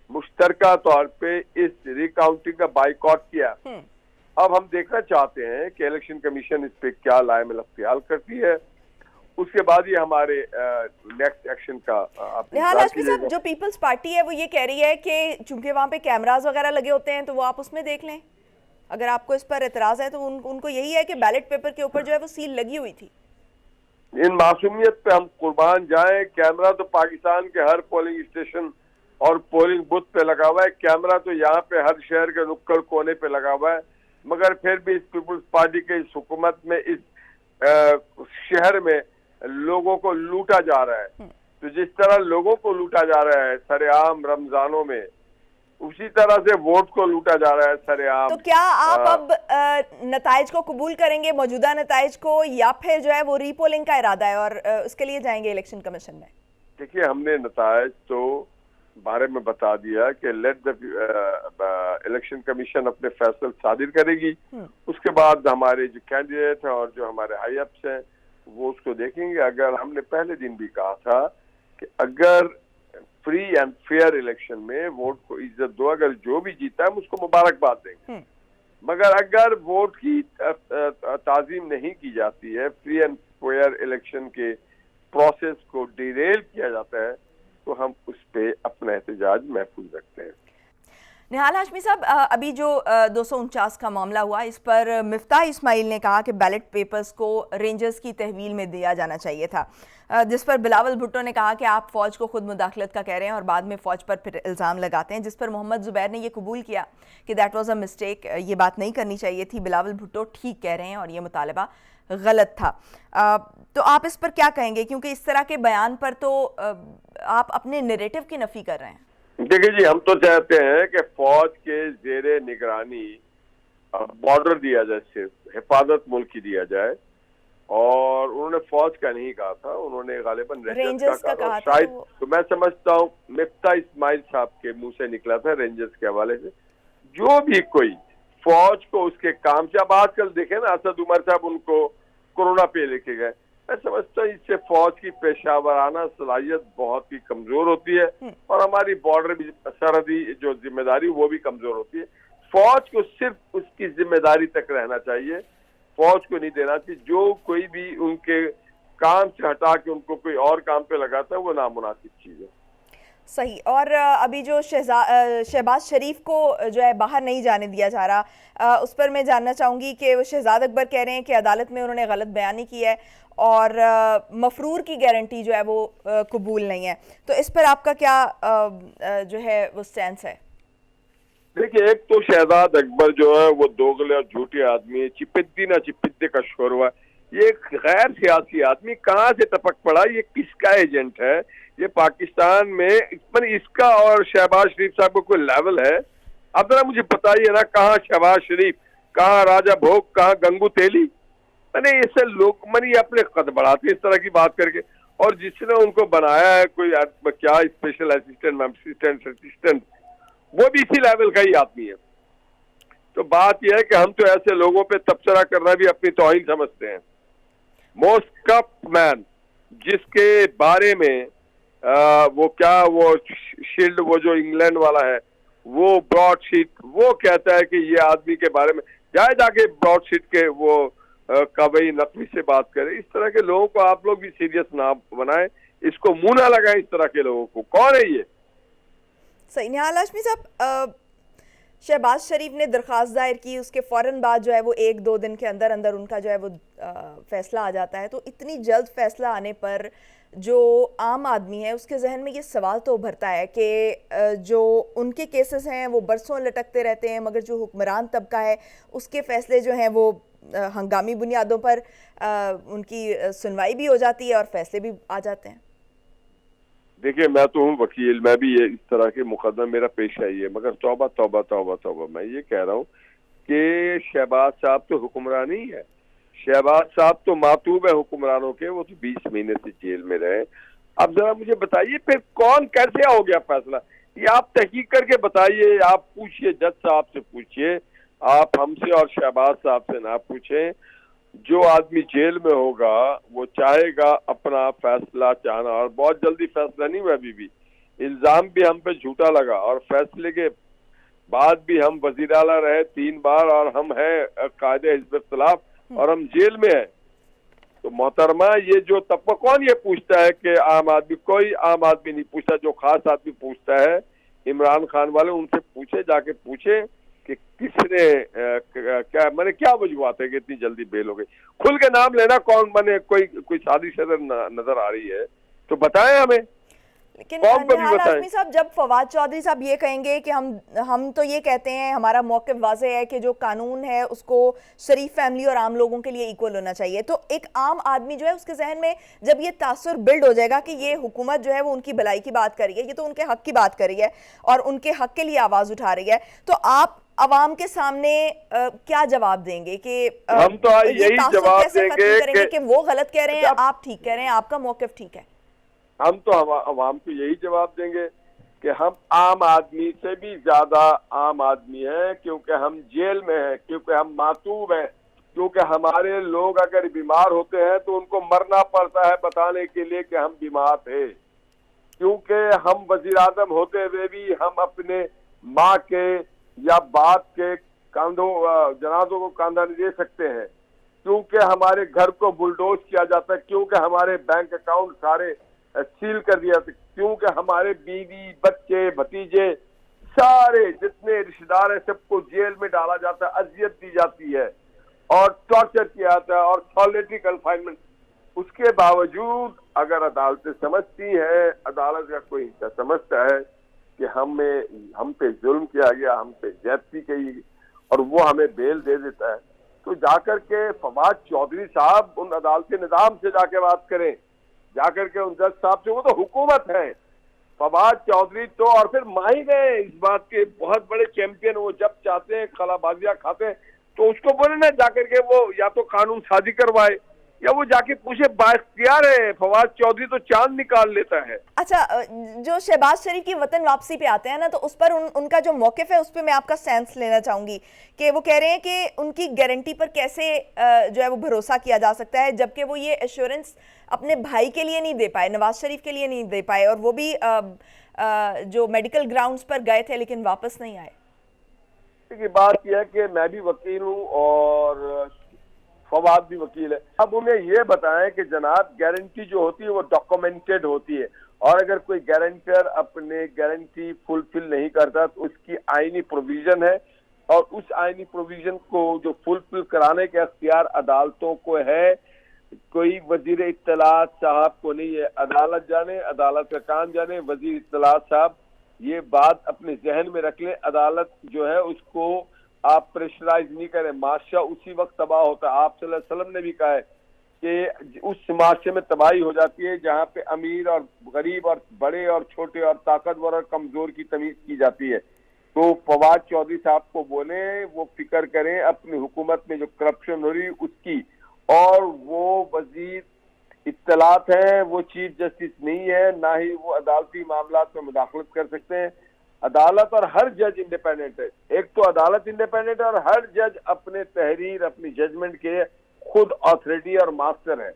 मुश्तरका तौर पे इस रिकाउंटिंग का बाइकआउट किया। अब हम देखना चाहते हैं कि इलेक्शन कमीशन इस पे क्या लाएमिल इख्तियार करती है, उसके बाद ही हमारे नेक्स्ट एक्शन का निहाल हाशमी साहब, जो पीपल्स पार्टी है वो ये कह रही है कि चूंकि वहाँ पे कैमरास वगैरह लगे होते हैं तो वो आप उसमें देख लें। अगर आपको इस पर एतराज है तो उनको यही है कि बैलेट पेपर के ऊपर जो है वो सील लगी हुई थी। इन मासूमियत पे हम कुर्बान जाएं। कैमरा तो पाकिस्तान के हर पोलिंग स्टेशन और पोलिंग बूथ पे लगा हुआ है, कैमरा तो यहाँ पे हर शहर के नुक्कड़ कोने पे लगा हुआ है, मगर फिर भी इस पीपुल्स पार्टी के इस हुकूमत में इस शहर में लोगों को लूटा जा रहा है। तो जिस तरह लोगों को लूटा जा रहा है सरेआम रमजानों में, उसी तरह से वोट को लूटा जा रहा है सरेआम। तो क्या आप अब नताइज को कबूल करेंगे, मौजूदा नताइज को, या फिर जो है वो रीपोलिंग का इरादा है और उसके लिए जाएंगे इलेक्शन कमीशन में? देखिए, हमने नताइज तो बारे में बता दिया कि लेट द इलेक्शन कमीशन अपने फैसले सादिर करेगी। उसके बाद हमारे जो कैंडिडेट हैं और जो हमारे हाई अप्स हैं वो उसको देखेंगे। अगर हमने पहले दिन भी कहा था कि अगर फ्री एंड फेयर इलेक्शन में वोट को इज्जत दो, अगर जो भी जीता है हम उसको मुबारकबाद देंगे, मगर अगर वोट की ताजीम नहीं की जाती है, फ्री एंड फेयर इलेक्शन के प्रोसेस को डिरेल किया जाता है, तो हम उस पे अपना एहतजाज महफूज रखते हैं। निहाल हाशमी साहब, अभी जो 249 का मामला हुआ, इस पर मिफ्ताह इस्माइल ने कहा कि बैलेट पेपर्स को रेंजर्स की तहवील में दिया जाना चाहिए था, जिस पर बिलावल भुट्टो ने कहा कि आप फ़ौज को खुद मुदाखलत का कह रहे हैं और बाद में फ़ौज पर फिर इल्ज़ाम लगाते हैं, जिस पर मोहम्मद ज़ुबैर ने यह कबूल किया कि दैट वाज अ मिस्टेक, ये बात नहीं करनी चाहिए थी। बिलावल भुट्टो ठीक कह रहे हैं और ये मुतालबा गलत था। तो आप इस पर क्या कहेंगे, क्योंकि इस तरह के बयान पर तो आप अपने नैरेटिव की नफ़ी कर रहे हैं। देखिए जी, हम तो चाहते हैं कि फौज के जेरे निगरानी बॉर्डर दिया जाए, सिर्फ हिफाजत मुल्क की दिया जाए, और उन्होंने फौज का नहीं कहा था, उन्होंने गालिबन रेंजर्स का कहा था। शायद तो मैं समझता हूँ मिफ्ताह इस्माइल साहब के मुंह से निकला था रेंजर्स के हवाले से। जो भी कोई फौज को उसके काम से, अब आजकल देखे ना असद उमर साहब उनको कोरोना पे लेके गए, मैं समझता हूँ इससे फौज की पेशावराना सलाहियत बहुत ही कमजोर होती है और हमारी बॉर्डर भी सरहदी जो जिम्मेदारी वो भी कमजोर होती है। फौज को सिर्फ उसकी जिम्मेदारी तक रहना चाहिए, फौज को नहीं देना चाहिए। जो कोई भी उनके काम से हटा के उनको कोई और काम पे लगाता है वो नामुनासिब चीज है। सही। और अभी जो शहबाज शरीफ को जो है बाहर नहीं जाने दिया जा रहा, उस पर मैं जानना चाहूँगी कि वो शहजाद अकबर कह रहे हैं कि अदालत में उन्होंने गलत बयानी की है और मफरूर की गारंटी जो है वो कबूल नहीं है। तो इस पर आपका क्या जो है वो स्टैंस है? देखिए, एक तो शहजाद अकबर जो है वो दोगले और झूठे आदमी है, चिपिद्दी ना चिपिद्दे का शोरवा। ये एक गैर सियासी आदमी कहाँ से टपक पड़ा, ये किसका एजेंट है? ये पाकिस्तान में इसका और शहबाज शरीफ साहब को कोई लेवल है? अब जरा मुझे बताइए ना, कहाँ शहबाज शरीफ, कहाँ राजा भोग, कहाँ गंगू तेली? मैंने इससे लोग मैंने अपने कद बढ़ाते इस तरह की बात करके, और जिसने उनको बनाया है कोई क्या स्पेशल असिस्टेंट वो भी इसी लेवल का ही आदमी है। तो बात यह है कि हम तो ऐसे लोगों पे तबसरा करना भी अपनी तौहीन समझते हैं। मोस्ट कप मैन, जिसके बारे में वो शील्ड, वो जो इंग्लैंड वाला है, वो ब्रॉडशीट, वो कहता है कि ये आदमी के बारे में जाए जाके ब्रॉडशीट के वो कवई नकवी से बात करे। इस तरह के लोगों को आप लोग भी सीरियस ना बनाए, इसको मुंह ना लगाए इस तरह के लोगों को। कौन है ये? सही। निहाल हाशमी साहब, शहबाज शरीफ ने दरख्वास्त दायर की, उसके फ़ौरन बाद जो है वो 1-2 दिन के अंदर अंदर उनका जो है वो फ़ैसला आ जाता है। तो इतनी जल्द फ़ैसला आने पर जो आम आदमी है उसके जहन में ये सवाल तो उभरता है कि जो उनके केसेस हैं वो बरसों लटकते रहते हैं, मगर जो हुक्मरान तबका है उसके फ़ैसले जो हैं वो हंगामी बुनियादों पर उनकी सुनवाई भी हो जाती है और फैसले भी आ जाते हैं। देखिए, मैं तो हूँ वकील, मैं भी ये इस तरह के मुकदमे, मेरा पेशा ही है, मगर तौबा तौबा तौबा तौबा, मैं ये कह रहा हूँ कि शहबाज साहब तो हुक्मरान ही है, शहबाज साहब तो मातूब है हुक्मरानों के, वो तो 20 महीने से जेल में रहे। अब जरा मुझे बताइए फिर कौन कैसे हो गया फैसला, ये आप तहकीक करके बताइए। आप पूछिए, जज साहब से पूछिए, आप हमसे और शहबाज साहब से ना पूछें। जो आदमी जेल में होगा वो चाहेगा अपना फैसला चाहना, और बहुत जल्दी फैसला नहीं हुआ अभी भी। इल्जाम भी हम पे झूठा लगा और फैसले के बाद भी हम वजीर आला रहे 3 बार और हम हैं कायदे हिज़्ब इख्तिलाफ और हम जेल में हैं। तो मोहतरमा ये जो तबका कौन ये पूछता है कि आम आदमी, कोई आम आदमी नहीं पूछता, जो खास आदमी पूछता है इमरान खान वाले, उनसे पूछे, जाके पूछे कि किसने क्या मैंने क्या वजूहत है कि इतनी जल्दी बेल हो गई। खुल के नाम लेना, कौन मैंने कोई साजिश नजर आ रही है तो बताएं हमें, लेकिन कौन को भी निहाल बताएं। हाशमी साहब, जब फवाद चौधरी साहब ये कहेंगे कि हम तो ये कहते हैं, हमारा मौक़िफ़ वाज़ेह है कि जो कानून है उसको शरीफ फैमिली और आम लोगों के लिए इक्वल होना चाहिए, तो एक आम आदमी जो है उसके जहन में जब ये तासुर बिल्ड हो जाएगा कि ये हुकूमत जो है वो उनकी भलाई की बात कर रही है, ये तो उनके हक की बात कर रही है और उनके हक के लिए आवाज़ उठा रही है, तो आप अवाम के सामने क्या जवाब देंगे कि हम तो यही जवाब देंगे कि वो गलत कह रहे हैं, आप ठीक कह रहे हैं, आपका मौक़िफ़ ठीक है। हम तो अवाम को यही जवाब देंगे कि हम आम आदमी से भी ज्यादा आम आदमी हैं, क्योंकि हम जेल में हैं, क्योंकि हम मासूम हैं, क्योंकि हमारे लोग अगर बीमार होते हैं तो उनको मरना पड़ता है बताने के लिए कि हम बीमार थे, क्योंकि हम वजीर आजम होते हुए भी हम अपने माँ के या बाप के जनाजों को कांधा नहीं दे सकते हैं, क्योंकि हमारे घर को बुलडोज किया जाता है, क्योंकि हमारे बैंक अकाउंट सारे सील कर दिया, क्योंकि हमारे बीवी, बच्चे, भतीजे, सारे जितने रिश्तेदार हैं सबको जेल में डाला जाता है, अजियत दी जाती है और टॉर्चर किया जाता है और सॉलिटरी कन्फाइनमेंट। उसके बावजूद अगर अदालतें समझती हैं, अदालत का कोई हिस्सा समझता है कि हम पे जुल्म किया गया, हम पे ज्यादती की और वो हमें बेल दे देता है, तो जाकर के फवाद चौधरी साहब उन अदालती निज़ाम से जाके बात करें, जाकर के उन जज साहब से, वो तो हुकूमत है। फवाद चौधरी तो और फिर माही गए इस बात के बहुत बड़े चैंपियन, वो जब चाहते हैं खलाबाजियां खाते हैं तो उसको बोले ना जाकर के वो या तो कानून साजी करवाए या वो जाके पूछे, बाइख्तियार है, फवाद चौधरी तो चांद निकाल लेता है। अच्छा, जो शहबाज शरीफ की वतन वापसी पे आते हैं ना, तो उस पर उनका जो मौक़िफ़ है उस पर मैं आपका सेंस लेना चाहूंगी कि वो कह रहे हैं कि उनकी गारंटी पर कैसे जो है वो भरोसा किया जा सकता है, जबकि वो ये एश्योरेंस अपने भाई के लिए नहीं दे पाए, नवाज शरीफ के लिए नहीं दे पाए, और वो भी जो मेडिकल ग्राउंड्स पर गए थे लेकिन वापस नहीं आए। देखिए, बात यह है कि मैं भी वकील हूँ और फवाद भी वकील है। अब उन्हें ये बताएं कि जनाब गारंटी जो होती है वो डॉक्यूमेंटेड होती है, और अगर कोई गारंटर अपने गारंटी फुलफिल नहीं करता तो उसकी आईनी प्रोविजन है, और उस आईनी प्रोविजन को जो फुलफिल कराने के अख्तियार अदालतों को है, कोई वजीर इत्तलात साहब को नहीं है। अदालत जाने, अदालत का कान जाने, वजीर इत्तलात साहब ये बात अपने जहन में रख लें, अदालत जो है उसको आप प्रेशराइज नहीं करें, माशा उसी वक्त तबाह होता है। आप सल्लल्लाहु अलैहि वसल्लम ने भी कहा है कि उस माशरे में तबाही हो जाती है जहाँ पे अमीर और गरीब और बड़े और छोटे और ताकतवर और कमजोर की तमीज की जाती है। तो फवाद चौधरी साहब को बोले वो फिक्र करें अपनी हुकूमत में जो करप्शन हो रही उसकी, और वो वजीर इत्तलात है, वो चीफ जस्टिस नहीं है, ना ही वो अदालती मामलात में मुदाखलत कर सकते हैं। अदालत और हर जज इंडिपेंडेंट है, एक तो अदालत इंडिपेंडेंट है और हर जज अपने तहरीर, अपनी जजमेंट के खुद अथॉरिटी और मास्टर है।